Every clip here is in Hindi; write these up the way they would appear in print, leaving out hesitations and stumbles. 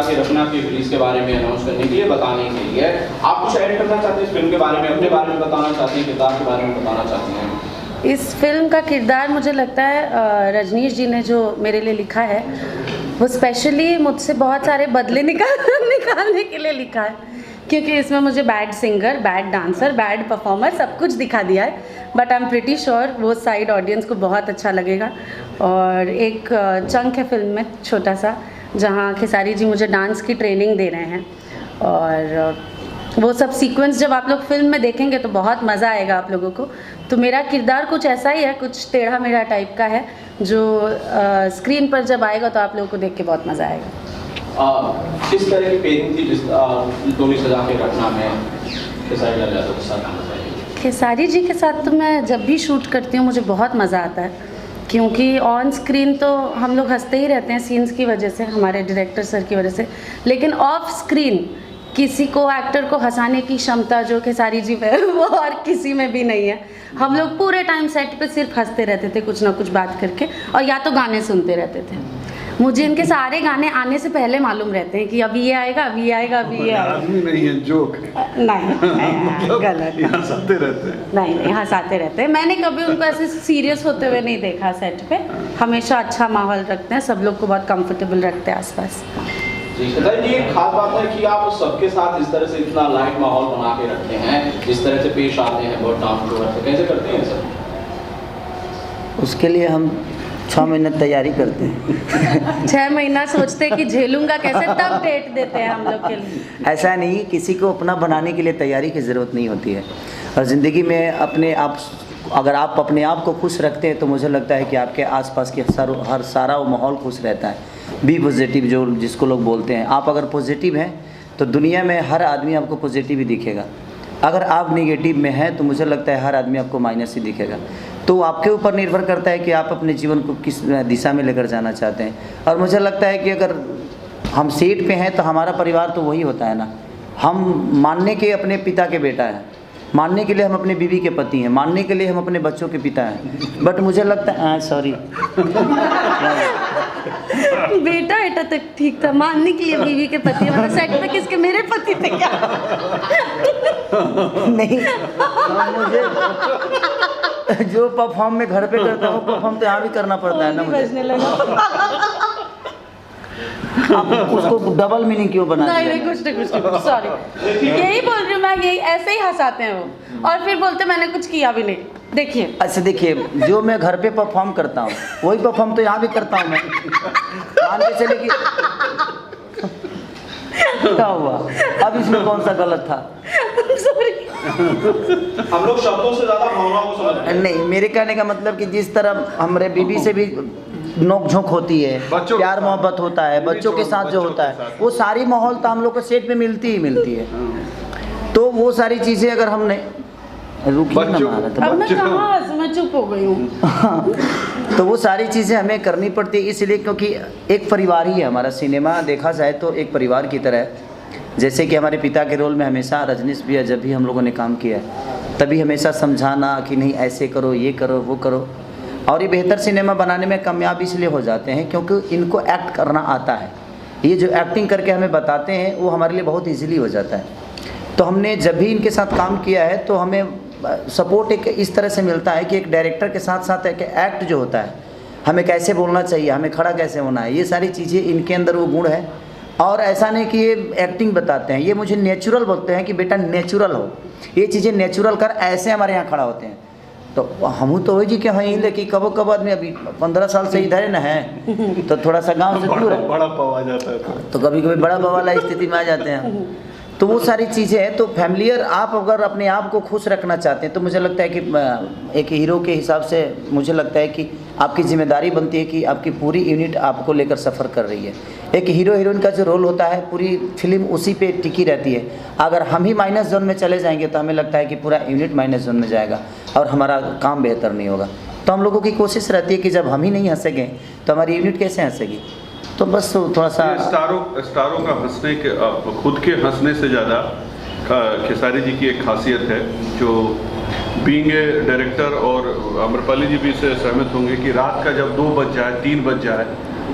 के रखना की रिलीज के बारे में अनाउंस करने के लिए, बताने के लिए। आप कुछ ऐड करना चाहते हैं इस फिल्म के बारे में, अपने बारे में बताना चाहते हैं, किरदार के बारे में बताना चाहते हैं? इस फिल्म का किरदार मुझे लगता है रजनीश जी ने जो मेरे लिए लिखा है वो स्पेशली मुझसे बहुत सारे बदले निकालने के लिए लिखा है, क्योंकि इसमें मुझे bad singer, bad dancer, bad performer सब कुछ दिखा दिया है। But I am pretty sure वो साइड ऑडियंस को बहुत अच्छा लगेगा। और एक चंक है फिल्म में छोटा सा, जहाँ खेसारी जी मुझे डांस की ट्रेनिंग दे रहे हैं, और वो सब सीक्वेंस जब आप लोग फिल्म में देखेंगे तो बहुत मज़ा आएगा आप लोगों को। तो मेरा किरदार कुछ ऐसा ही है, कुछ टेढ़ा मेढ़ा टाइप का है, जो स्क्रीन पर जब आएगा तो आप लोगों को देख के बहुत मज़ा आएगा। किस तरह की पेयरिंग थी जिस डोली सजा के रखना में खेसारी लाल यादव के साथ? खेसारी जी के साथ तो मैं जब भी शूट करती हूँ मुझे बहुत मज़ा आता है, क्योंकि ऑन स्क्रीन तो हम लोग हंसते ही रहते हैं सीन्स की वजह से, हमारे डायरेक्टर सर की वजह से, लेकिन ऑफ स्क्रीन किसी को एक्टर को हंसाने की क्षमता जो खेसारी जी में वो और किसी में भी नहीं है। हम लोग पूरे टाइम सेट पे सिर्फ हंसते रहते थे, कुछ ना कुछ बात करके, और या तो गाने सुनते रहते थे। मुझे इनके सारे गाने आने से पहले मालूम रहते हैं कि अभी ये आएगा, अभी ये आएगा, अभी ये आएगा। आदमी नहीं है, जोक है। नहीं गलत, हंसाते रहते हैं। नहीं हंसाते रहते हैं। मैंने कभी उनको ऐसे सीरियस होते हुए नहीं देखा सेट पे। हमेशा अच्छा माहौल रखते हैं, सब लोग को बहुत कंफर्टेबल रखते हैं आसपास। जी खेसारी जी, एक खास बात है कि आप सबके साथ इस तरह से इतना लाइट माहौल बना के रखते हैं, इस तरह से पेश आते हैं, बहुत डाउन टू अर्थ, कैसे करते हैं सर? उसके लिए हम 6 महीने तैयारी करते हैं। 6 महीना सोचते हैं कि झेलूंगा कैसे, तब डेट देते हैं हम लोग के लिए। ऐसा नहीं, किसी को अपना बनाने के लिए तैयारी की ज़रूरत नहीं होती है। और ज़िंदगी में अपने आप, अगर आप अपने आप को खुश रखते हैं तो मुझे लगता है कि आपके आसपास के हर सारा वो माहौल खुश रहता है। बी पॉजिटिव, जो जिसको लोग बोलते हैं। आप अगर पॉजिटिव हैं तो दुनिया में हर आदमी आपको पॉजिटिव ही दिखेगा। अगर आप नेगेटिव में हैं तो मुझे लगता है हर आदमी आपको माइनस ही दिखेगा। तो आपके ऊपर निर्भर करता है कि आप अपने जीवन को किस दिशा में लेकर जाना चाहते हैं। और मुझे लगता है कि अगर हम सेट पे हैं तो हमारा परिवार तो वही होता है ना। हम मानने के अपने पिता के बेटा हैं, मानने के लिए हम अपने बीवी के पति हैं, मानने के लिए हम अपने बच्चों के पिता हैं। बट मुझे लगता है सॉरी बेटा बेटा तक ठीक था, मानने के लिए बीवी के पति, मतलब सेट पे किसके, मेरे पति थे क्या? नहीं, मुझे जो परफॉर्म में घर पे करता हूँ परफॉर्म तो यहाँ भी करना पड़ता है ना मुझे। बजने लगा। आप उसको डबल मीनिंग क्यों बना नहीं नहीं, कुछ नहीं, सॉरी। यही बोल रही हूँ मैं, यही ऐसे ही हंसाते हैं वो, और फिर बोलते मैंने कुछ किया भी नहीं। देखिए अच्छा, देखिए जो मैं घर पे परफॉर्म करता हूँ वही परफॉर्म तो यहाँ भी करता हूँ मैं। मान के चले कि क्या हुआ, अब इसमें कौन सा गलत था? हम लोग शब्दों से ज्यादा भावनाओं को समझते हैं। नहीं, मेरे कहने का मतलब कि जिस तरह हमारे बीवी से भी नोक झोंक होती है, प्यार मोहब्बत होता है, बच्चों के साथ जो होता है, वो सारी माहौल तो हम लोग को सेट पे मिलती ही मिलती है। तो वो सारी चीज़ें अगर हमने मैं चुप हो गई हूँ। तो वो सारी चीज़ें हमें करनी पड़ती है, इसलिए क्योंकि एक परिवार ही है हमारा। सिनेमा देखा जाए तो एक परिवार की तरह है। जैसे कि हमारे पिता के रोल में हमेशा रजनीश भैया जब भी हम लोगों ने काम किया है तभी हमेशा समझाना कि नहीं ऐसे करो, ये करो, वो करो। और ये बेहतर सिनेमा बनाने में कामयाब इसलिए हो जाते हैं क्योंकि इनको एक्ट करना आता है। ये जो एक्टिंग करके हमें बताते हैं वो हमारे लिए बहुत ईजीली हो जाता है। तो हमने जब भी इनके साथ काम किया है तो हमें सपोर्ट एक इस तरह से मिलता है कि एक डायरेक्टर के साथ साथ एक एक्ट जो होता है, हमें कैसे बोलना चाहिए, हमें खड़ा कैसे होना है, ये सारी चीज़ें इनके अंदर वो गुण है। और ऐसा नहीं कि ये एक्टिंग बताते हैं, ये मुझे नेचुरल बोलते हैं कि बेटा नेचुरल हो, ये चीज़ें नेचुरल कर, ऐसे हमारे यहाँ खड़ा होते हैं। तो हम तो वही जी कि हाँ, लेकिन कबो कब आदमी अभी 15 साल से इधर है ना है तो थोड़ा सा गांव से दूर है, बड़ा पाव आ जाता है तो कभी कभी बड़ा पाव वाला स्थिति में आ जाते हैं। तो वो सारी चीज़ें हैं। तो फैमिलियर आप अगर अपने आप को खुश रखना चाहते हैं तो मुझे लगता है कि एक हीरो के हिसाब से मुझे लगता है कि आपकी जिम्मेदारी बनती है कि आपकी पूरी यूनिट आपको लेकर सफ़र कर रही है। एक हीरो हीरोइन का जो रोल होता है पूरी फिल्म उसी पे टिकी रहती है। अगर हम ही माइनस जोन में चले जाएंगे तो हमें लगता है कि पूरा यूनिट माइनस जोन में जाएगा और हमारा काम बेहतर नहीं होगा। तो हम लोगों की कोशिश रहती है कि जब हम ही नहीं हंसेंगे तो हमारी यूनिट कैसे हंसेगी। तो बस थोड़ा सा स्टारों का हंसने के खुद के हंसने से ज़्यादा खेसारी जी की एक खासियत है जो बीइंग ए डायरेक्टर, और अम्रपाली जी भी इससे सहमत होंगे कि रात का जब 2 बज जाए 3 बज जाए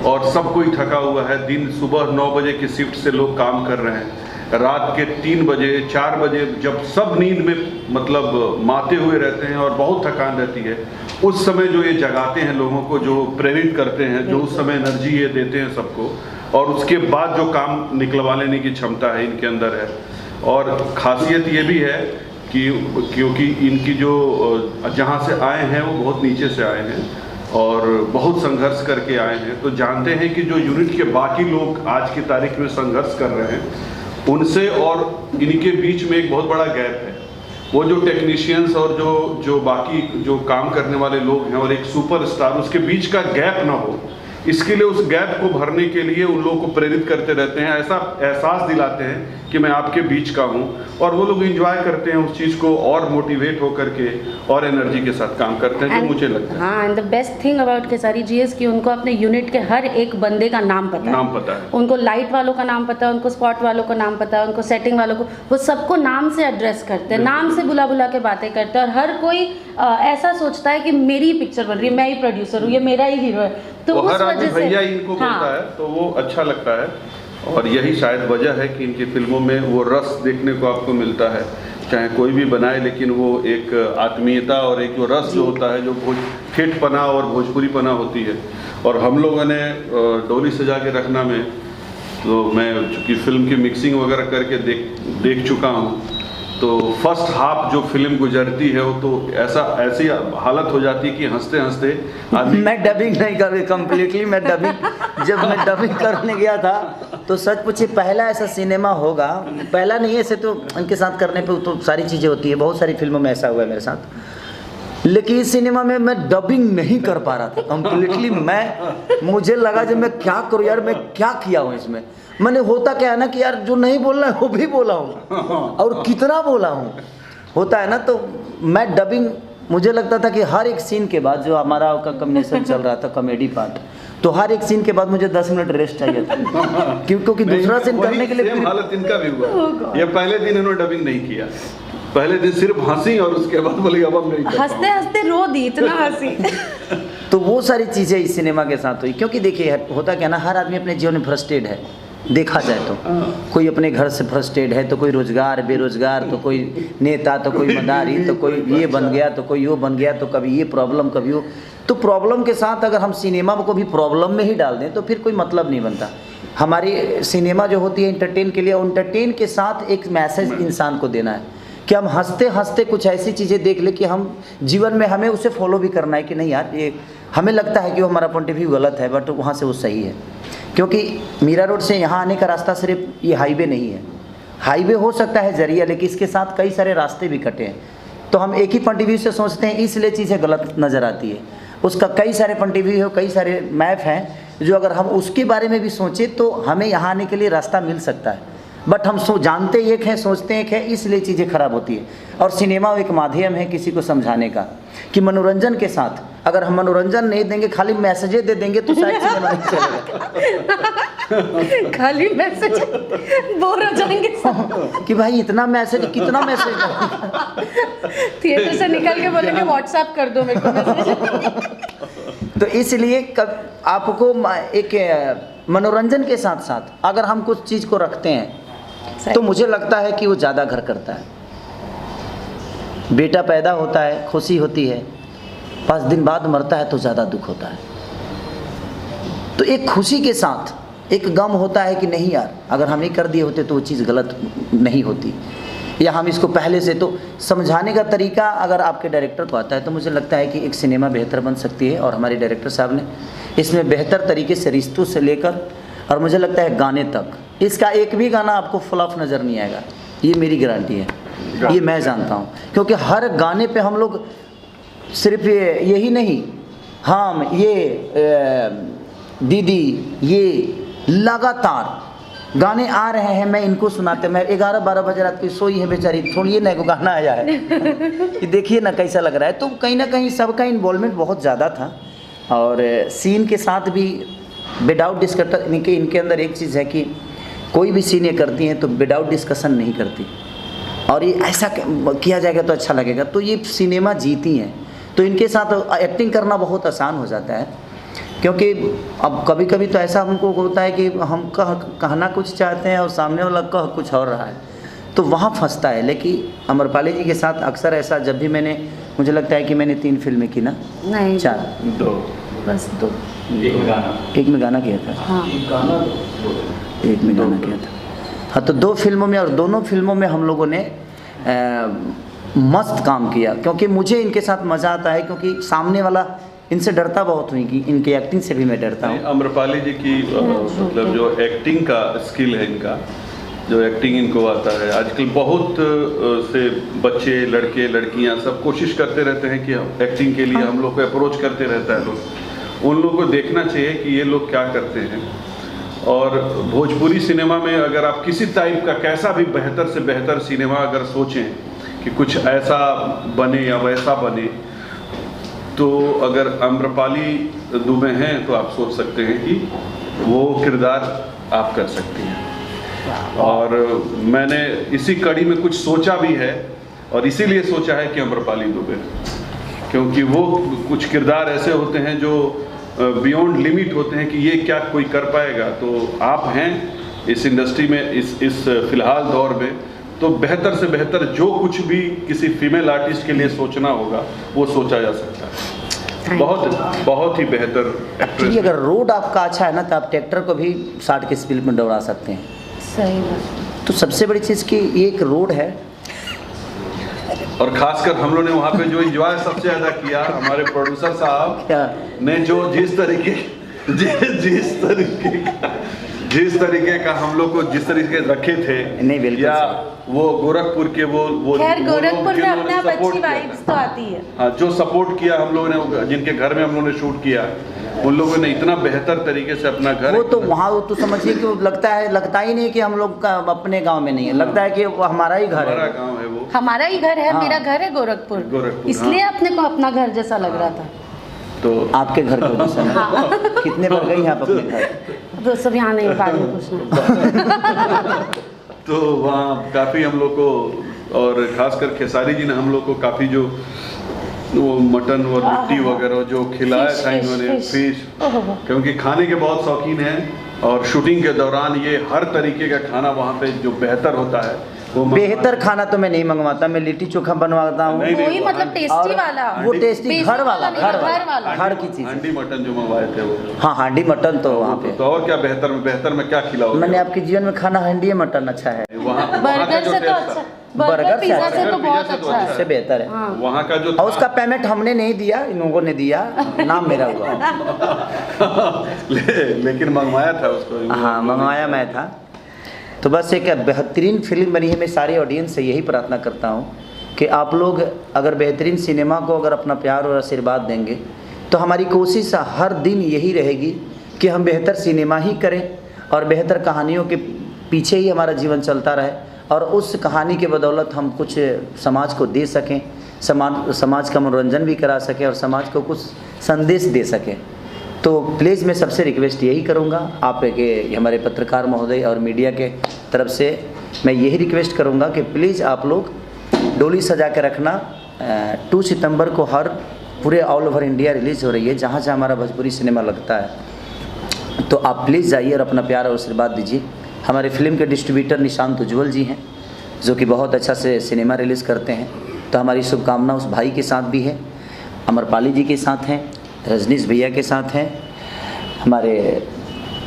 और सब कोई थका हुआ है। दिन सुबह 9 बजे की शिफ्ट से लोग काम कर रहे हैं, रात के 3 बजे 4 बजे जब सब नींद में मतलब माते हुए रहते हैं और बहुत थकान रहती है, उस समय जो ये जगाते हैं लोगों को, जो प्रेरित करते हैं, जो उस समय एनर्जी ये देते हैं सबको, और उसके बाद जो काम निकलवा लेने की क्षमता है इनके अंदर है। और खासियत ये भी है कि क्योंकि इनकी जो जहाँ से आए हैं वो बहुत नीचे से आए हैं और बहुत संघर्ष करके आए हैं, तो जानते हैं कि जो यूनिट के बाकी लोग आज की तारीख में संघर्ष कर रहे हैं उनसे और इनके बीच में एक बहुत बड़ा गैप है। वो जो टेक्नीशियंस और जो बाकी जो काम करने वाले लोग हैं और एक सुपरस्टार, उसके बीच का गैप ना हो, इसके लिए उस गैप को भरने के लिए उन लोगों को प्रेरित करते रहते हैं, ऐसा एहसास दिलाते हैं कि मैं आपके बीच का हूँ, और वो लोग एंजॉय करते हैं उस चीज़ को और मोटिवेट होकर के और एनर्जी के साथ काम करते हैं, जो मुझे लगता है। हाँ, and the best thing about Khesari ji is कि उनको अपने यूनिट के हर एक बंदे का नाम पता है। उनको लाइट वालों का नाम पता है, उनको स्पॉट वालों का नाम पता है, उनको सेटिंग वालों को, वो सबको नाम से एड्रेस करते हैं, नाम से बुला बुला के बातें करते हैं, और हर कोई ऐसा सोचता है कि मेरी पिक्चर बन रही है, मैं ही प्रोड्यूसर हूँ, ये मेरा ही हीरो है, तो उस वजह से भैया इनको बोलता है तो वो अच्छा लगता है। और यही शायद वजह है कि इनकी फिल्मों में वो रस देखने को आपको मिलता है, चाहे कोई भी बनाए, लेकिन वो एक आत्मीयता और एक जो रस जो होता है, जो ठेठपना और भोजपुरीपना होती है। और हम लोगों ने डोली सजा के रखना में, तो मैं चूँकि फिल्म की मिक्सिंग वगैरह करके देख चुका हूँ, तो फर्स्ट हाफ जो फिल्म गुजरती है वो तो ऐसी हालत हो जाती है कि हंसते हंसते आदमी। मैं डबिंग नहीं कर कम्प्लीटली, मैं जब मैं डबिंग करने गया था तो सच पूछे पहला ऐसा सिनेमा होगा, पहला नहीं, ऐसे तो इनके साथ करने पे तो सारी चीज़ें होती है, बहुत सारी फिल्मों में ऐसा हुआ है मेरे साथ, लेकिन इस सिनेमा में मैं डबिंग नहीं कर पा रहा था कम्प्लीटली। मुझे लगा जब मैं क्या करूँ यार, मैं क्या किया हूँ इसमें। मैंने होता क्या है ना कि यार जो नहीं बोलना है वो भी बोला हूँ, और कितना बोला हूँ, होता है ना। तो मैं डबिंग, मुझे लगता था कि हर एक सीन के बाद जो हमारा कॉम्बिनेशन चल रहा था कॉमेडी पार्ट, तो हर एक सीन के बाद मुझे 10 मिनट रेस्ट चाहिए था, क्योंकि दूसरा सीन करने के लिए हालत इनका भी हुआ। ये पहले दिन इन्होंने डबिंग नहीं किया, पहले दिन सिर्फ हंसी, और उसके बाद बोले अब हम नहीं, हंसते हंसते रो दी, इतना हंसी। तो वो सारी चीज़ें इस सिनेमा के साथ हुई, क्योंकि देखिए होता क्या ना, हर आदमी अपने जीवन में फ्रस्ट्रेट है, देखा जाए तो कोई अपने घर से फ्रस्ट्रेट है, तो कोई रोजगार बेरोजगार, तो कोई नेता, तो कोई मदारी, तो कोई ये बन गया, तो कोई वो बन गया, तो कभी ये प्रॉब्लम कभी वो। तो प्रॉब्लम के साथ अगर हम सिनेमा को भी प्रॉब्लम में ही डाल दें तो फिर कोई मतलब नहीं बनता। हमारी सिनेमा जो होती है इंटरटेन के लिए, इंटरटेन के साथ एक मैसेज इंसान को देना है कि हम हंसते हंसते कुछ ऐसी चीज़ें देख ले कि हम जीवन में हमें उसे फॉलो भी करना है कि नहीं यार, ये हमें लगता है कि वो हमारा पॉइंट ऑफ व्यू गलत है, बट वहाँ से वो सही है। क्योंकि मीरा रोड से यहाँ आने का रास्ता सिर्फ ये हाईवे नहीं है, हाईवे हो सकता है जरिया, लेकिन इसके साथ कई सारे रास्ते भी कटे हैं। तो हम एक ही पॉइंट ऑफ व्यू से सोचते हैं, इसलिए चीज़ें गलत नज़र आती है। उसका कई सारे पॉइंट ऑफ व्यू, कई सारे मैप हैं, जो अगर हम उसके बारे में भी सोचें तो हमें यहाँ आने के लिए रास्ता मिल सकता है, बट हम जानते एक हैं, सोचते एक है, इसलिए चीज़ें खराब होती है। और सिनेमा एक माध्यम है किसी को समझाने का, कि मनोरंजन के साथ अगर हम मनोरंजन नहीं देंगे, खाली मैसेजें दे देंगे, तो शायद सिनेमा नहीं चलेगा। खाली मैसेज, बोर हो जाएंगे कि भाई इतना मैसेज, कितना मैसेज। थिएटर से निकल के बोलेंगे व्हाट्सएप कर दो मेरे को मैसेज। तो इसलिए आपको एक मनोरंजन के साथ साथ अगर हम कुछ चीज़ को रखते हैं तो मुझे लगता है कि वो ज़्यादा घर करता है। बेटा पैदा होता है, खुशी होती है, 5 दिन बाद मरता है तो ज़्यादा दुख होता है। तो एक खुशी के साथ एक गम होता है कि नहीं यार, अगर हम ये कर दिए होते तो वो चीज़ गलत नहीं होती, या हम इसको पहले से। तो समझाने का तरीका अगर आपके डायरेक्टर को आता है तो मुझे लगता है कि एक सिनेमा बेहतर बन सकती है। और हमारे डायरेक्टर साहब ने इसमें बेहतर तरीके से रिश्तों से लेकर और मुझे लगता है गाने तक, इसका एक भी गाना आपको फ्लॉप नज़र नहीं आएगा, ये मेरी गारंटी है, ये मैं जानता हूँ। क्योंकि हर गाने पे हम लोग सिर्फ यही नहीं, हम ये दीदी, ये लगातार गाने आ रहे हैं, मैं इनको सुनाते, मैं 11-12 बजे रात को सोई है बेचारी, थोड़ी ना, को गाना आया है कि देखिए ना कैसा लग रहा है। तो कहीं ना कहीं सबका इन्वॉल्वमेंट बहुत ज़्यादा था, और सीन के साथ भी विदाउट डिस्कशन, इनके अंदर एक चीज़ है कि कोई भी सीन ये करती हैं तो विदाउट डिस्कशन नहीं करती, और ये ऐसा किया जाएगा तो अच्छा लगेगा, तो ये सिनेमा जीती हैं। तो इनके साथ एक्टिंग करना बहुत आसान हो जाता है, क्योंकि अब कभी कभी तो ऐसा हमको होता है कि हम कहना कुछ चाहते हैं और सामने वाला कह कुछ और रहा है, तो वहाँ फंसता है। लेकिन अमरपाली जी के साथ अक्सर ऐसा, जब भी मैंने, मुझे लगता है कि मैंने 3 फिल्में की ना, नहीं 4, 2 बस 2। एक में गाना किया था, हाँ एक में गाना किया था। हाँ, तो 2 फिल्मों में, और दोनों फिल्मों में हम लोगों ने मस्त काम किया, क्योंकि मुझे इनके साथ मज़ा आता है, क्योंकि सामने वाला इनसे डरता बहुत हुई कि इनकी एक्टिंग से भी मैं डरता हूँ। अम्रपाली जी की मतलब जो एक्टिंग का स्किल है इनका, जो एक्टिंग इनको आता है, आजकल बहुत से बच्चे, लड़के, लड़कियां सब कोशिश करते रहते हैं कि एक्टिंग के लिए हम लोग को अप्रोच करते रहता है लोग। उन लोगों को देखना चाहिए कि ये लोग क्या करते हैं। और भोजपुरी सिनेमा में अगर आप किसी टाइप का कैसा भी बेहतर से बेहतर सिनेमा अगर सोचें कि कुछ ऐसा बने या वैसा बने, तो अगर अम्रपाली दुबे हैं तो आप सोच सकते हैं कि वो किरदार आप कर सकती हैं। और मैंने इसी कड़ी में कुछ सोचा भी है, और इसीलिए सोचा है कि अम्रपाली दुबे, क्योंकि वो कुछ किरदार ऐसे होते हैं जो बियॉन्ड लिमिट होते हैं कि ये क्या कोई कर पाएगा। तो आप हैं इस इंडस्ट्री में, इस फिलहाल दौर में, तो बेहतर से बेहतर जो कुछ भी किसी फीमेल आर्टिस्ट के लिए सोचना होगा वो सोचा जा सकता है। बहुत ही बेहतर एक्चुअली अगर रोड आपका अच्छा है ना, तो आप ट्रैक्टर को भी 60 की स्पीड में दौड़ा सकते हैं। सही बात। तो सबसे बड़ी चीज़ कि ये एक रोड है। और खासकर हम लोग ने वहाँ पे जो एंजॉय सबसे ज़्यादा किया, हमारे प्रोड्यूसर साहब ने जो जिस तरीके का हम लोग को जिस तरीके रखे थे, नहीं बिल्कुल, या वो गोरखपुर के वो खैर गोरखपुर में अपने आप अच्छी वाइब्स तो आती है। हाँ, जो सपोर्ट किया हम लोगों ने, जिनके घर में हम लोगों ने शूट किया, उन लोगों ने इतना बेहतर तरीके से अपना घर, वो तो वहाँ, वो तो समझिए कि वो लगता ही नहीं कि हम लोग का अपने गांव में नहीं है, लगता है कि वो हमारा ही घर है, हमारा गांव है वो, हमारा ही घर है। हाँ। मेरा घर है गोरखपुर, इसलिए हाँ। अपने को अपना घर जैसा लग रहा था। तो आपके घर को जैसा हाँ। कितने बार गई आप अपने घर? तो सब यहाँ नहीं, बाद में पूछना। तो वहाँ काफ़ी हम लोग को, और खासकर खेसारी जी ने हम लोग को काफ़ी जो वो मटन और लिट्टी वगैरह जो खिलाया था इन्होंने, फिश, क्योंकि खाने के बहुत शौकीन हैं, और शूटिंग के दौरान ये हर तरीके का खाना वहाँ पे जो बेहतर होता है वो बेहतर खाना तो मैं नहीं मंगवाता, मैं लिट्टी चोखा बनवाता हूँ। वही मतलब टेस्टी वाला, वो टेस्टी घर वाला, घर की चीज़। हांडी मटन जो मंगवाए थे वो, हाँ हांडी मटन तो वहाँ पे। तो और क्या बेहतर में क्या खिलाओगे? मैंने आपके जीवन में खाना हांडी मटन अच्छा है। वहाँ बर्गर से तो अच्छा, बर्गर पिज्जा से तो बहुत अच्छा है, इससे बेहतर है। वहाँ का जो, और उसका पेमेंट हमने नहीं दिया, इन लोगों ने दिया, नाम मेरा हुआ। लेकिन मंगवाया था उसको। हाँ, मंगवाया मैं था। तो बस एक बेहतरीन फिल्म बनी है। मैं सारे ऑडियंस से यही प्रार्थना करता हूँ कि आप लोग अगर बेहतरीन सिनेमा को अगर अपना प्यार और आशीर्वाद देंगे, तो हमारी कोशिश हर दिन यही रहेगी कि हम बेहतर सिनेमा ही करें, और बेहतर कहानियों के पीछे ही हमारा जीवन चलता रहे, और उस कहानी के बदौलत हम कुछ समाज को दे सकें, समाज का मनोरंजन भी करा सकें, और समाज को कुछ संदेश दे सकें। तो प्लीज़ मैं सबसे रिक्वेस्ट यही करूँगा, आप के हमारे पत्रकार महोदय और मीडिया के तरफ से मैं यही रिक्वेस्ट करूँगा कि प्लीज़ आप लोग डोली सजा के रखना। 2 सितंबर को हर पूरे ऑल ओवर इंडिया रिलीज़ हो रही है, जहाँ जहाँ हमारा भोजपुरी सिनेमा लगता है। तो आप प्लीज़ जाइए और अपना प्यार और आशीर्वाद दीजिए। हमारे फिल्म के डिस्ट्रीब्यूटर निशांत उज्ज्वल जी हैं, जो कि बहुत अच्छा से सिनेमा रिलीज़ करते हैं। तो हमारी शुभकामना उस भाई के साथ भी है, अमरपाली जी के साथ हैं, रजनीश भैया के साथ हैं, हमारे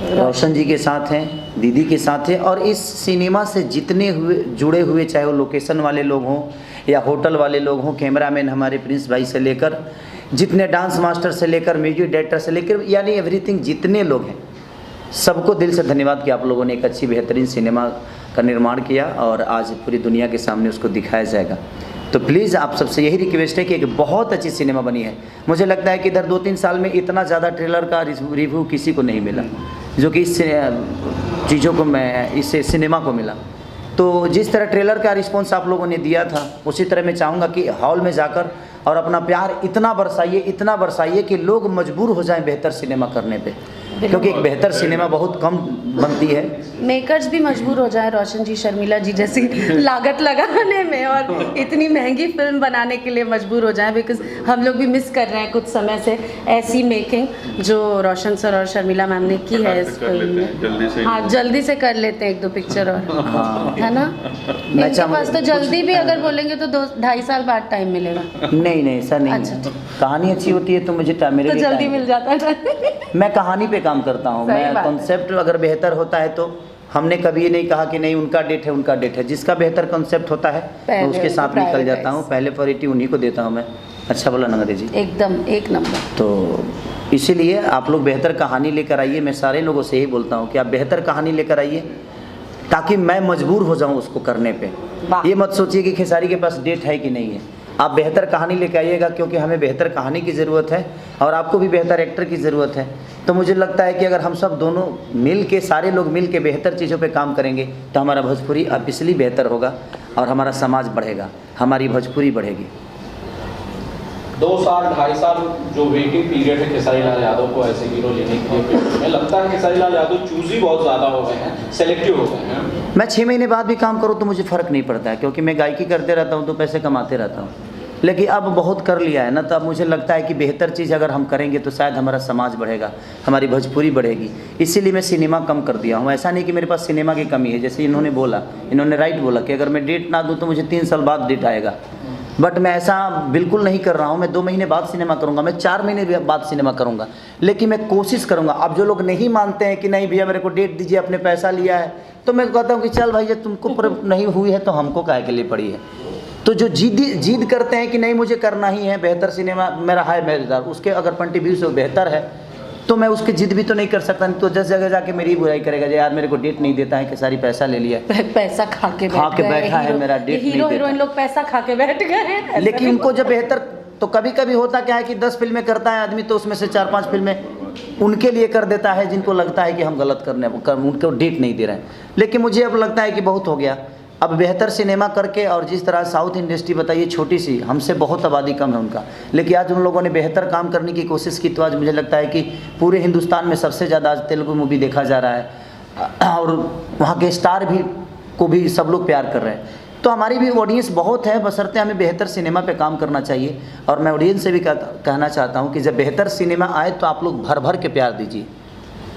रोशन जी के साथ हैं, दीदी के साथ हैं, और इस सिनेमा से जितने जुड़े हुए, चाहे वो लोकेशन वाले लोग हों या होटल वाले लोग हों, कैमरामैन हमारे प्रिंस भाई से लेकर, जितने डांस मास्टर से लेकर, म्यूजिक डायरेक्टर से लेकर, यानी एवरीथिंग, जितने लोग हैं, सबको दिल से धन्यवाद कि आप लोगों ने एक अच्छी बेहतरीन सिनेमा का निर्माण किया, और आज पूरी दुनिया के सामने उसको दिखाया जाएगा। तो प्लीज़ आप सबसे यही रिक्वेस्ट है कि एक बहुत अच्छी सिनेमा बनी है। मुझे लगता है कि इधर 2-3 साल में इतना ज़्यादा ट्रेलर का रिव्यू किसी को नहीं मिला, जो कि इस चीज़ों को मैं इस सिनेमा को मिला। तो जिस तरह ट्रेलर का रिस्पॉन्स आप लोगों ने दिया था, उसी तरह मैं चाहूँगा कि हॉल में जाकर और अपना प्यार इतना बरसाइए कि लोग मजबूर हो जाएं बेहतर सिनेमा करने पे। क्योंकि एक बेहतर सिनेमा बहुत कम बनती है। मेकर्स भी मजबूर हो जाए रोशन जी, शर्मिला जी जैसी लागत लगाने में और इतनी महंगी फिल्म बनाने के लिए मजबूर हो जाए, बिकॉज हम लोग भी मिस कर रहे हैं कुछ समय से ऐसी मेकिंग जो रोशन सर और शर्मिला मैम ने की है इस फिल्म में। जल्दी से हाँ, जल्दी से कर लेते हैं 1-2 पिक्चर और, हाँ। है ना। इनके पास तो जल्दी भी अगर बोलेंगे तो 2-2.5 साल बाद टाइम मिलेगा। नहीं ऐसा नहीं अच्छा, है। कहानी अच्छी होती है तो मुझे मेरे तो लिए जल्दी time- मिल जाता है। मैं कहानी पे काम करता हूँ। सही मैं बात है। कॉन्सेप्ट अगर बेहतर होता है तो हमने कभी ये नहीं कहा कि नहीं उनका डेट है। जिसका बेहतर कॉन्सेप्ट होता है मैं पहले उसके साथ उसको निकल जाता prioritize। हूँ, पहले प्रायोरिटी उन्हीं को देता हूँ मैं। अच्छा बोला नगरे जी। एकदम 1 नंबर। तो इसीलिए आप लोग बेहतर कहानी लेकर आइए। मैं सारे लोगों से यही बोलता हूँ कि आप बेहतर कहानी लेकर आइए ताकि मैं मजबूर हो जाऊँ उसको करने पे। वाह। ये मत सोचिए कि खेसारी के पास डेट है कि नहीं है। आप बेहतर कहानी लेकर आइएगा क्योंकि हमें बेहतर कहानी की ज़रूरत है और आपको भी बेहतर एक्टर की ज़रूरत है। तो मुझे लगता है कि अगर हम सब दोनों मिल के, सारे लोग मिल के बेहतर चीज़ों पे काम करेंगे तो हमारा भोजपुरी अब इसलिए बेहतर होगा और हमारा समाज बढ़ेगा, हमारी भोजपुरी बढ़ेगी। 2 साल 2.5 साल जो वेटिंग पीरियड है खेसारी लाल यादव को ऐसे हीरो लेने के लिए फिल्म में, लगता है खेसारी लाल यादव चूजी बहुत ज़्यादा हो गए हैं, सेलेक्टिव हो गए हैं। मैं 6 महीने बाद भी काम करूँ तो मुझे फ़र्क नहीं पड़ता है क्योंकि मैं गायकी करते रहता हूँ तो पैसे कमाते रहता हूँ। लेकिन अब बहुत कर लिया है ना, तो अब मुझे लगता है कि बेहतर चीज़ अगर हम करेंगे तो शायद हमारा समाज बढ़ेगा, हमारी भोजपुरी बढ़ेगी। इसीलिए मैं सिनेमा कम कर दिया हूँ। ऐसा नहीं कि मेरे पास सिनेमा की कमी है, जैसे इन्होंने राइट बोला कि अगर मैं डेट ना दूँ तो मुझे 3 साल बाद डेट आएगा। बट मैं ऐसा बिल्कुल नहीं कर रहा हूँ। मैं 2 महीने बाद सिनेमा करूँगा, मैं 4 महीने बाद सिनेमा करूँगा, लेकिन मैं कोशिश करूँगा। अब जो लोग नहीं मानते हैं कि नहीं भैया मेरे को डेट दीजिए, अपने पैसा लिया है, तो मैं कहता हूँ कि चल भाई जब तुमको नहीं हुई है तो हमको काहे के लिए पड़ी है। तो जो जिद करते हैं कि नहीं मुझे करना ही है, बेहतर सिनेमा मेरा है मज़ेदार, उसके अगर कंट्रीब्यूशन बेहतर है तो मैं उसकी जिद भी तो नहीं कर सकता। नहीं तो 10 जगह जाके मेरी बुराई करेगा, यार मेरे को डेट नहीं देता है कि सारी पैसा ले लिया, पैसा खा के बैठा है, मेरा डेट नहीं हीरो देता। हीरोइन लोग पैसा खा के बैठ गए हैं। लेकिन उनको जब बेहतर, तो कभी कभी होता क्या है कि 10 फिल्में करता है आदमी तो उसमें से 4-5 फिल्में उनके लिए कर देता है जिनको लगता है कि हम गलत उनको डेट नहीं दे रहे हैं। लेकिन मुझे अब लगता है कि बहुत हो गया, अब बेहतर सिनेमा करके, और जिस तरह साउथ इंडस्ट्री बताइए छोटी सी, हमसे बहुत आबादी कम है उनका, लेकिन आज उन लोगों ने बेहतर काम करने की कोशिश की तो आज मुझे लगता है कि पूरे हिंदुस्तान में सबसे ज़्यादा आज तेलुगु मूवी देखा जा रहा है और वहाँ के स्टार भी को भी सब लोग प्यार कर रहे हैं। तो हमारी भी ऑडियंस बहुत है, बशर्ते हमें बेहतर सिनेमा पे काम करना चाहिए। और मैं ऑडियंस से भी कहना चाहता हूँ कि जब बेहतर सिनेमा आए तो आप लोग भर भर के प्यार दीजिए।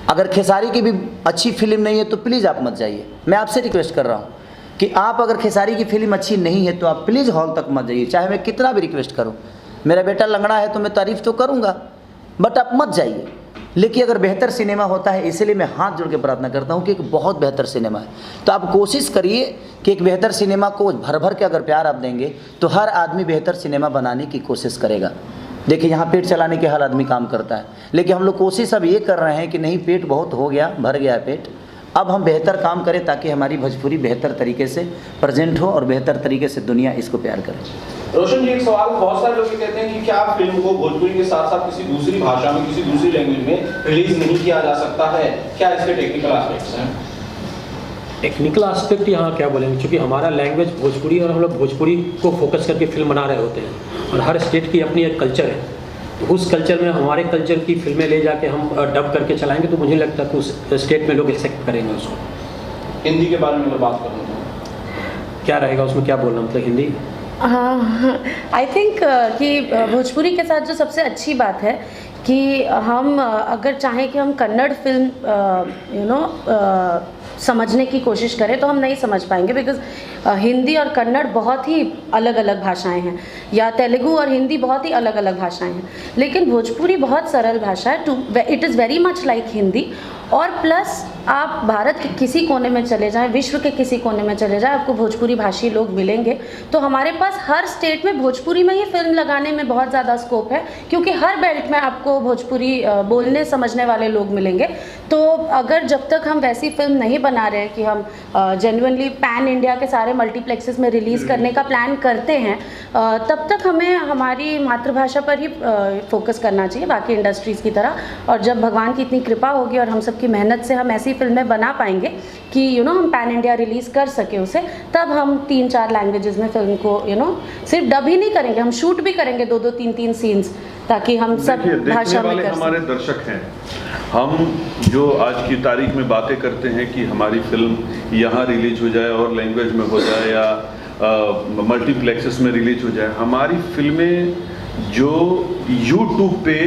अगर खेसारी की भी अच्छी फिल्म नहीं है तो प्लीज़ आप मत जाइए। मैं आपसे रिक्वेस्ट कर रहा हूँ कि आप अगर खेसारी की फिल्म अच्छी नहीं है तो आप प्लीज़ हॉल तक मत जाइए, चाहे मैं कितना भी रिक्वेस्ट करूं। मेरा बेटा लंगड़ा है तो मैं तारीफ़ तो करूंगा, बट आप मत जाइए। लेकिन अगर बेहतर सिनेमा होता है, इसलिए मैं हाथ जोड़ के प्रार्थना करता हूं कि एक बहुत बेहतर सिनेमा है, तो आप कोशिश करिए कि एक बेहतर सिनेमा को भर भर के अगर प्यार आप देंगे तो हर आदमी बेहतर सिनेमा बनाने की कोशिश करेगा। देखिए यहाँ पेट चलाने के हर आदमी काम करता है, लेकिन हम लोग कोशिश अब ये कर रहे हैं कि नहीं, पेट बहुत हो गया, भर गया है पेट, अब हम बेहतर काम करें ताकि हमारी भोजपुरी बेहतर तरीके से प्रेजेंट हो और बेहतर तरीके से दुनिया इसको प्यार करे। रोशन जी, एक सवाल, बहुत सारे लोग ये कहते हैं कि क्या फिल्म को भोजपुरी के साथ साथ किसी दूसरी भाषा में, किसी दूसरी लैंग्वेज में रिलीज नहीं किया जा सकता है? क्या इसके टेक्निकल एस्पेक्ट्स हैं? टेक्निकल एस्पेक्ट यहाँ क्या बोलेंगे, क्योंकि हमारा लैंग्वेज भोजपुरी और हम लोग भोजपुरी को फोकस करके फिल्म बना रहे होते हैं और हर स्टेट की अपनी एक कल्चर है। तो उस कल्चर में हमारे कल्चर की फिल्में ले जाके हम डब करके चलाएंगे तो मुझे लगता है कि उस स्टेट में लोग एक्सेप्ट करेंगे उसको। हिंदी के बारे में अगर बात करूँ तो क्या रहेगा उसमें, क्या बोलना, मतलब हिंदी? हाँ, आई थिंक कि भोजपुरी के साथ जो सबसे अच्छी बात है कि हम अगर चाहें कि हम कन्नड़ फिल्म समझने की कोशिश करें तो हम नहीं समझ पाएंगे, बिकॉज हिंदी और कन्नड़ बहुत ही अलग अलग भाषाएं हैं, या तेलुगु और हिंदी बहुत ही अलग अलग भाषाएं हैं। लेकिन भोजपुरी बहुत सरल भाषा है, it is very much like Hindi. और प्लस आप भारत के किसी कोने में चले जाएं, विश्व के किसी कोने में चले जाएं, आपको भोजपुरी भाषी लोग मिलेंगे। तो हमारे पास हर स्टेट में भोजपुरी में ही फिल्म लगाने में बहुत ज़्यादा स्कोप है, क्योंकि हर बेल्ट में आपको भोजपुरी बोलने समझने वाले लोग मिलेंगे। तो अगर जब तक हम वैसी फिल्म नहीं बना रहे हैं कि हम जेन्युइनली पैन इंडिया के सारे मल्टीप्लेक्सेस में रिलीज़ करने का प्लान करते हैं, तब तक हमें हमारी मातृभाषा पर ही फोकस करना चाहिए, बाकी इंडस्ट्रीज़ की तरह। और जब भगवान की इतनी कृपा होगी और हम सब की मेहनत से हम ऐसी फिल्में बना पाएंगे कि हम पैन इंडिया रिलीज़ कर सके उसे, तब हम 3-4 लैंग्वेजेस में फिल्म को सिर्फ डब ही नहीं करेंगे, हम शूट भी करेंगे 2-2, 3-3 सीन्स, ताकि हम सब देखिए, भाषा देखने में वाले कर हमारे सकें। दर्शक हैं। हम जो आज की तारीख में बातें करते हैं कि हमारी फिल्म यहाँ रिलीज हो जाए और लैंग्वेज में हो जाए या मल्टीप्लेक्सेस में रिलीज हो जाए, हमारी फिल्में जो यूट्यूब पे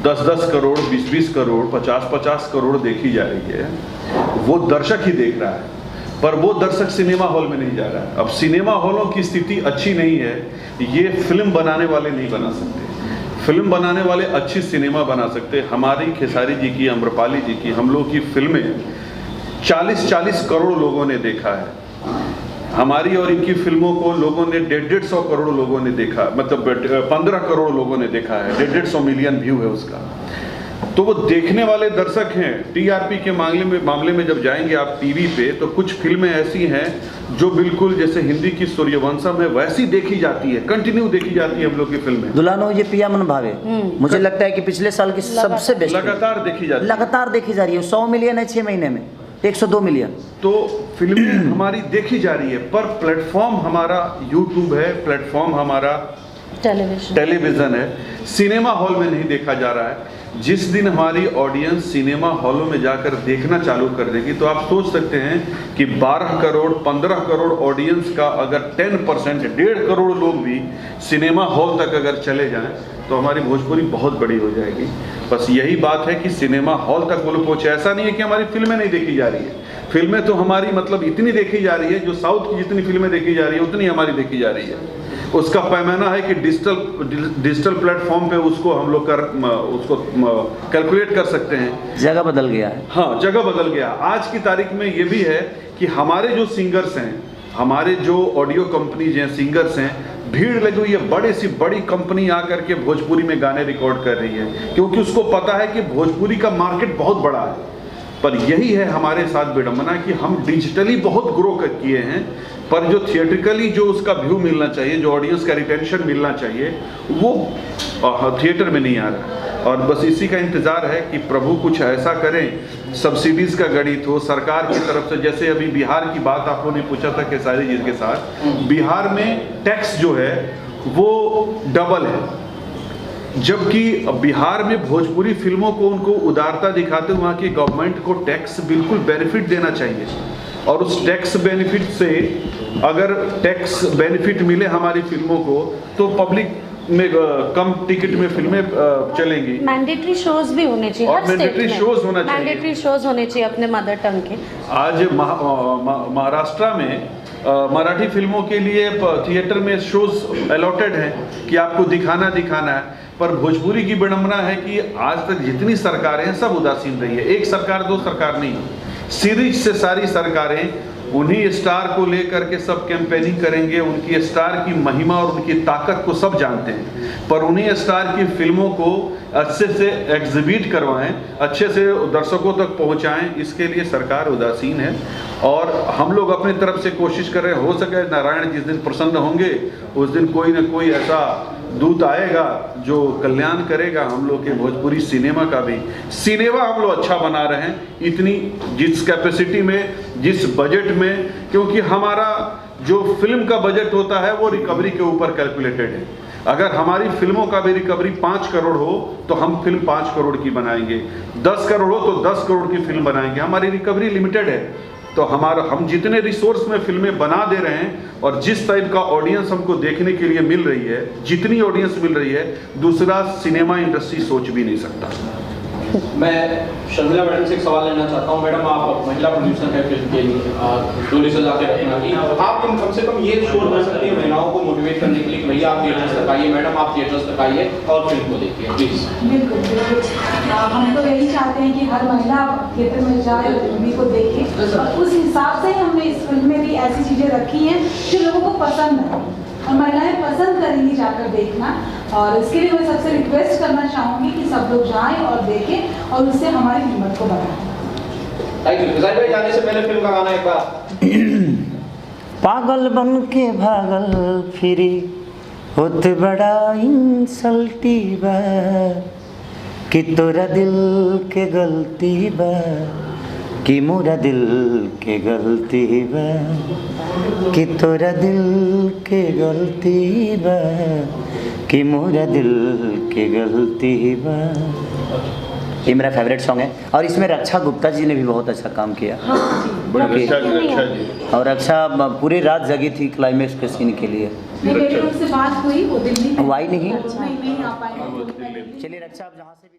10-10 करोड़, 20-20 करोड़, 50-50 करोड़ देखी जा रही है, वो दर्शक ही देख रहा है, पर वो दर्शक सिनेमा हॉल में नहीं जा रहा है। अब सिनेमा हॉलों की स्थिति अच्छी नहीं है, ये फिल्म बनाने वाले नहीं बना सकते। फिल्म बनाने वाले अच्छी सिनेमा बना सकते। हमारी खेसारी जी की, अम्रपाली जी की, हम लोग की फिल्में 40-40 करोड़ लोगों ने देखा है। हमारी और इनकी फिल्मों को लोगों ने 150 करोड़ लोगों ने देखा, मतलब 15 करोड़ लोगों ने देखा है, 150 मिलियन व्यू है उसका। तो वो देखने वाले दर्शक हैं। टीआरपी के मामले में जब जाएंगे आप टीवी पे, तो कुछ फिल्में ऐसी हैं जो बिल्कुल जैसे हिंदी की सूर्यवंशम है वैसी देखी जाती है, कंटिन्यू देखी जाती है हम लोग की फिल्में। दुल्हनों ये पिया मन भावे, मुझे लगता है कि पिछले साल की सबसे बेस्ट, लगातार देखी जाती है, लगातार देखी जा रही है। 100 मिलियन है 6 महीने में, 102 मिलियन। तो फिल्में हमारी देखी जा रही है, पर प्लेटफॉर्म हमारा यूट्यूब है, प्लेटफॉर्म हमारा टेलीविजन है, सिनेमा हॉल में नहीं देखा जा रहा है। जिस दिन हमारी ऑडियंस सिनेमा हॉलों में जाकर देखना चालू कर देगी, तो आप सोच सकते हैं कि 12 करोड़ 15 करोड़ ऑडियंस का अगर 10%, 1.5 करोड़ लोग भी सिनेमा हॉल तक अगर चले जाएं, तो हमारी भोजपुरी बहुत बड़ी हो जाएगी। बस यही बात है कि सिनेमा हॉल तक वो लोग पहुँचे। ऐसा नहीं है कि हमारी फिल्में नहीं देखी जा रही है, फिल्में तो हमारी मतलब इतनी देखी जा रही है, जो साउथ की जितनी फिल्में देखी जा रही है उतनी हमारी देखी जा रही है। उसका पैमाना है कि डिजिटल प्लेटफॉर्म पे उसको हम लोग उसको कैलकुलेट कर सकते हैं। जगह बदल गया है। हाँ, जगह बदल गया। आज की तारीख में ये भी है कि हमारे जो सिंगर्स हैं, हमारे जो ऑडियो कंपनीज हैं, सिंगर्स हैं, भीड़ लगी हुई है, बड़ी सी बड़ी कंपनी आकर के भोजपुरी में गाने रिकॉर्ड कर रही है, क्योंकि उसको पता है कि भोजपुरी का मार्केट बहुत बड़ा है। पर यही है हमारे साथ विडंबना कि हम डिजिटली बहुत ग्रो किए हैं, पर जो थिएट्रिकली जो उसका व्यू मिलना चाहिए, जो ऑडियंस का रिटेंशन मिलना चाहिए, वो थिएटर में नहीं आ रहा। और बस इसी का इंतज़ार है कि प्रभु कुछ ऐसा करें, सब्सिडीज का गणित हो सरकार की तरफ से। जैसे अभी बिहार की बात आप लोगों ने पूछा था खेसारी जी के साथ, बिहार में टैक्स जो है वो डबल है, जबकि बिहार में भोजपुरी फिल्मों को उनको उदारता दिखाते हुए वहाँ की गवर्नमेंट को टैक्स बिल्कुल बेनिफिट देना चाहिए। और उस टैक्स बेनिफिट से अगर टैक्स बेनिफिट मिले हमारी फिल्मों को, तो पब्लिक में कम टिकट में फिल्में चलेंगी। मैंडेटरी शोज भी होने चाहिए, और मैंडेटरी शोज होना चाहिए, मैंडेटरी शोज होने चाहिए अपने मदर टंग के। आज महाराष्ट्र में मराठी फिल्मों के लिए थिएटर में शोज अलॉटेड हैं कि आपको दिखाना है, पर भोजपुरी की विडंबना है कि आज तक जितनी सरकारें हैं सब उदासीन रही है। एक सरकार दो सरकार नहीं, सीरीज से सारी सरकारें उन्हीं स्टार को लेकर के सब कैंपेनिंग करेंगे। उनकी स्टार की महिमा और उनकी ताकत को सब जानते हैं, पर उन्हीं स्टार की फिल्मों को अच्छे से एग्जिबिट करवाएं, अच्छे से दर्शकों तक पहुंचाएं, इसके लिए सरकार उदासीन है। और हम लोग अपनी तरफ से कोशिश कर रहे हैं, हो सके नारायण जिस दिन प्रसन्न होंगे उस दिन कोई न कोई ऐसा दूत आएगा जो कल्याण करेगा हम लोग के भोजपुरी सिनेमा का भी। सिनेमा हम लोग अच्छा बना रहे हैं, इतनी जिस कैपेसिटी में, जिस बजट में, क्योंकि हमारा जो फिल्म का बजट होता है वो रिकवरी के ऊपर कैलकुलेटेड है। अगर हमारी फिल्मों का भी रिकवरी 5 करोड़ हो तो हम फिल्म 5 करोड़ की बनाएंगे, 10 करोड़ हो तो 10 करोड़ की फिल्म बनाएंगे। हमारी रिकवरी लिमिटेड है, तो हम जितने रिसोर्स में फिल्में बना दे रहे हैं और जिस टाइप का ऑडियंस हमको देखने के लिए मिल रही है, जितनी ऑडियंस मिल रही है, दूसरा सिनेमा इंडस्ट्री सोच भी नहीं सकता। मैं शर्मिला मैडम से एक सवाल लेना चाहता हूँ। मैडम, आप महिला प्रोड्यूसर हैं फिल्म के लिए, दूरी से जाके रखना कि आप कम से कम ये शोर कर सकती है महिलाओं को मोटिवेट करने के लिए कि भैया आप थिएटर्स तक आइए, मैडम आप थिएटर्स तक आइए और फिल्म को देखिए प्लीज़। बिल्कुल बिल्कुल, हम तो यही चाहते हैं कि हर महिला थिएटर में जाए और मूवी को देखे, और उस हिसाब से हमने इस फिल्म में भी ऐसी चीज़ें रखी हैं जो लोगों को पसंद है और महिलाएं पसंद करेंगी जाकर देखना। और इसके लिए मैं सबसे रिक्वेस्ट करना चाहूँगी कि सब लोग जाएं और देखें और उससे हमारी हिम्मत को बढ़ाएं। Thank you. खेसारी भाई, जाने से पहले फिल्म का गाना एक बार। पागल बन के भागल फिरी होत बड़ा इंसल्टी बा, कि तोरा दिल के गलती बा, कि मोरा दिल के गलती बा, कि तोरा दिल के गलती बा, कि मोरा दिल के गलती बा। ये मेरा फेवरेट सॉन्ग है और इसमें रक्षा गुप्ता जी ने भी बहुत अच्छा काम किया। बड़ी रक्षा जी और रक्षा पूरी रात जगी थी क्लाइमेक्स के सीन के लिए। मेरी उनसे बात हुई, वो दिल्ली में वो आई नहीं? नहीं आ पाए। चलिए रक्षा आप जहाँ से भी